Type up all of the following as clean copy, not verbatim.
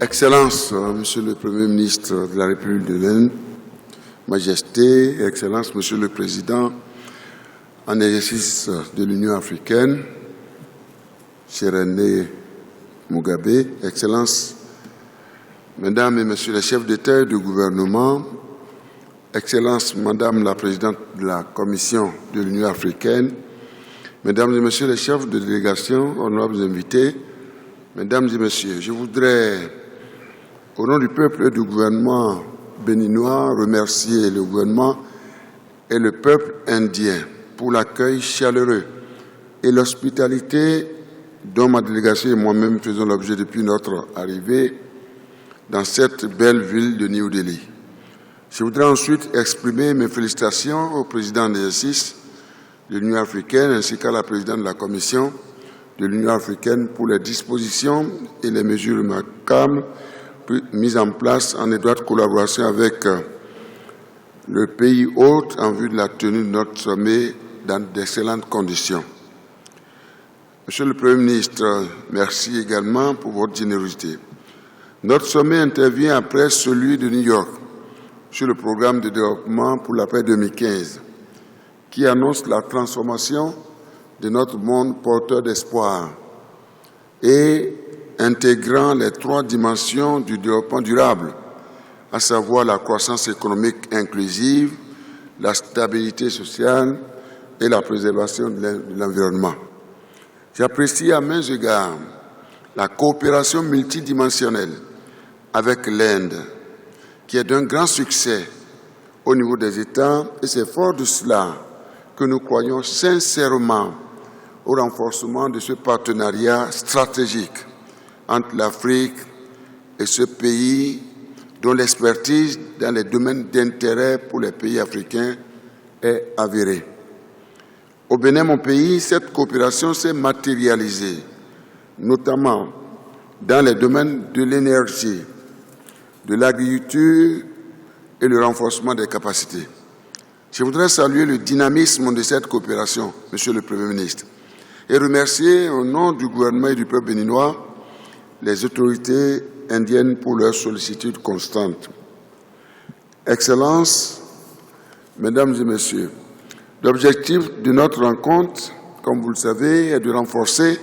Excellences, Monsieur le Premier ministre de la République de l'Inde, Majesté, Excellences, Monsieur le Président en exercice de l'Union africaine, cher René Mugabe, Excellences, Mesdames et Messieurs les chefs d'État et de gouvernement, Excellences, Madame la Présidente de la Commission de l'Union africaine, Mesdames et Messieurs les chefs de délégation, honorables invités, Mesdames et Messieurs, je voudrais, au nom du peuple et du gouvernement béninois, remercier le gouvernement et le peuple indien pour l'accueil chaleureux et l'hospitalité dont ma délégation et moi-même faisons l'objet depuis notre arrivée dans cette belle ville de New Delhi. Je voudrais ensuite exprimer mes félicitations au président d'exercice de l'Union africaine ainsi qu'à la présidente de la Commission de l'Union africaine pour les dispositions et les mesures remarquables mises en place en étroite collaboration avec le pays hôte en vue de la tenue de notre sommet dans d'excellentes conditions. Monsieur le Premier ministre, merci également pour votre générosité. Notre sommet intervient après celui de New York sur le programme de développement pour l'après 2015 qui annonce la transformation de notre monde porteur d'espoir et intégrant les 3 dimensions du développement durable, à savoir la croissance économique inclusive, la stabilité sociale et la préservation de l'environnement. J'apprécie à mains égards la coopération multidimensionnelle avec l'Inde, qui est d'un grand succès au niveau des États, et c'est fort de cela que nous croyons sincèrement au renforcement de ce partenariat stratégique entre l'Afrique et ce pays dont l'expertise dans les domaines d'intérêt pour les pays africains est avérée. Au Bénin, mon pays, cette coopération s'est matérialisée, notamment dans les domaines de l'énergie, de l'agriculture et le renforcement des capacités. Je voudrais saluer le dynamisme de cette coopération, Monsieur le Premier ministre, et remercier au nom du gouvernement et du peuple béninois les autorités indiennes pour leur sollicitude constante. Excellences, Mesdames et Messieurs, l'objectif de notre rencontre, comme vous le savez, est de renforcer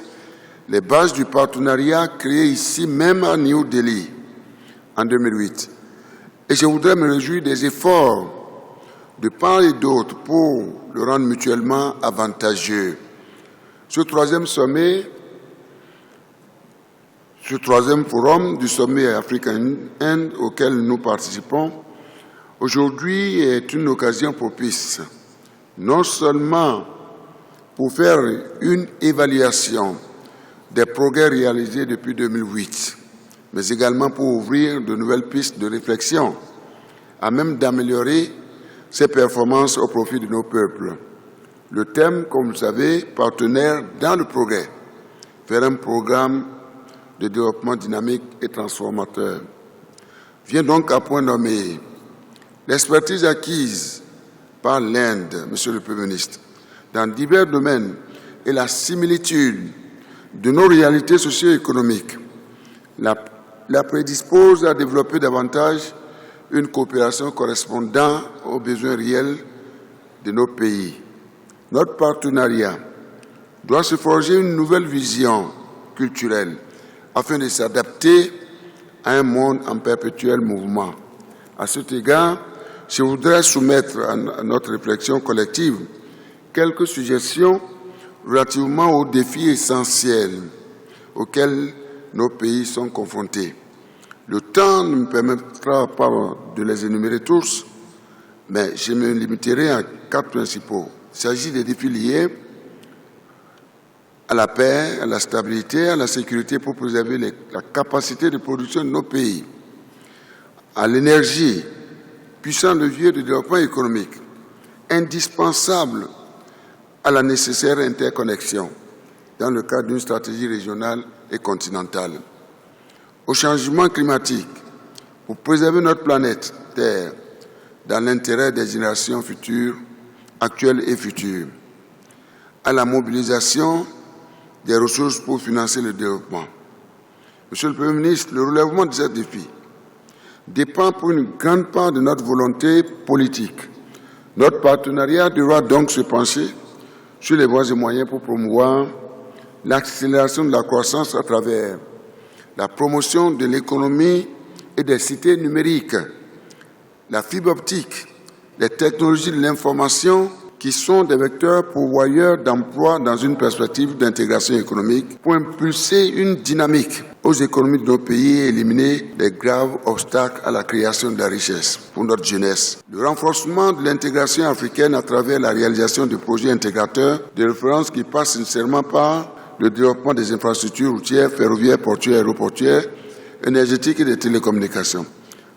les bases du partenariat créé ici même à New Delhi en 2008. Et je voudrais me réjouir des efforts de part et d'autre pour le rendre mutuellement avantageux. Ce troisième forum du sommet Afrique-Inde auquel nous participons aujourd'hui est une occasion propice, non seulement pour faire une évaluation des progrès réalisés depuis 2008, mais également pour ouvrir de nouvelles pistes de réflexion, à même d'améliorer ces performances au profit de nos peuples. Le thème, comme vous le savez, partenaire dans le progrès, vers un programme de développement dynamique et transformateur, vient donc à point nommé. L'expertise acquise par l'Inde, Monsieur le Premier ministre, dans divers domaines et la similitude de nos réalités socio-économiques la prédispose à développer davantage une coopération correspondant aux besoins réels de nos pays. Notre partenariat doit se forger une nouvelle vision culturelle afin de s'adapter à un monde en perpétuel mouvement. À cet égard, je voudrais soumettre à notre réflexion collective quelques suggestions relativement aux défis essentiels auxquels nos pays sont confrontés. Le temps ne me permettra pas de les énumérer tous, mais je me limiterai à 4 principaux. Il s'agit des défis liés à la paix, à la stabilité, à la sécurité pour préserver la capacité de production de nos pays, à l'énergie, puissant levier de développement économique, indispensable à la nécessaire interconnexion dans le cadre d'une stratégie régionale et continentale, au changement climatique pour préserver notre planète Terre dans l'intérêt des générations futures, actuelles et futures, à la mobilisation des ressources pour financer le développement. Monsieur le Premier ministre, le relèvement de ces défis dépend pour une grande part de notre volonté politique. Notre partenariat devra donc se pencher sur les voies et moyens pour promouvoir l'accélération de la croissance à travers la promotion de l'économie et des cités numériques, la fibre optique, les technologies de l'information qui sont des vecteurs pourvoyeurs d'emplois dans une perspective d'intégration économique pour impulser une dynamique aux économies de nos pays et éliminer les graves obstacles à la création de la richesse pour notre jeunesse. Le renforcement de l'intégration africaine à travers la réalisation de projets intégrateurs de référence qui passent nécessairement par le développement des infrastructures routières, ferroviaires, portuaires, aéroportuaires, énergétiques et des télécommunications.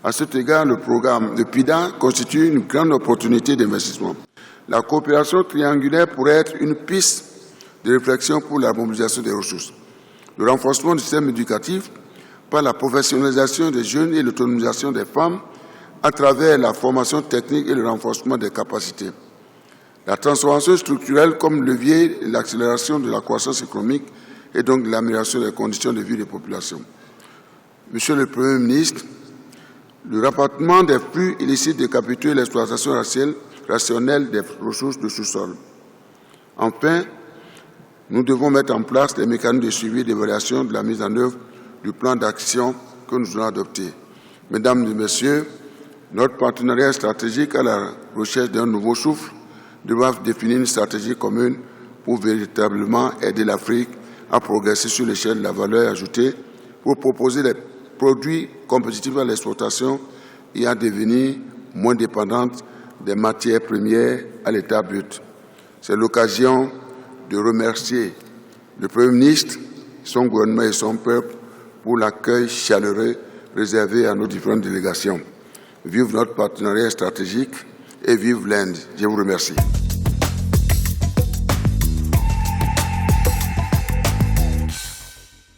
À cet égard, le programme de PIDA constitue une grande opportunité d'investissement. La coopération triangulaire pourrait être une piste de réflexion pour la mobilisation des ressources. Le renforcement du système éducatif par la professionnalisation des jeunes et l'autonomisation des femmes à travers la formation technique et le renforcement des capacités. La transformation structurelle comme levier et l'accélération de la croissance économique et donc l'amélioration des conditions de vie des populations. Monsieur le Premier ministre, le rapatriement des flux illicites de capitaux et l'exploitation rationnelle des ressources de sous-sol. Enfin, nous devons mettre en place les mécanismes de suivi et d'évaluation de la mise en œuvre du plan d'action que nous allons adopter. Mesdames et Messieurs, notre partenariat stratégique à la recherche d'un nouveau souffle devra définir une stratégie commune pour véritablement aider l'Afrique à progresser sur l'échelle de la valeur ajoutée, pour proposer des produits compétitifs à l'exportation et à devenir moins dépendante des matières premières à l'état brut. C'est l'occasion de remercier le Premier ministre, son gouvernement et son peuple pour l'accueil chaleureux réservé à nos différentes délégations. Vive notre partenariat stratégique et vive l'Inde. Je vous remercie.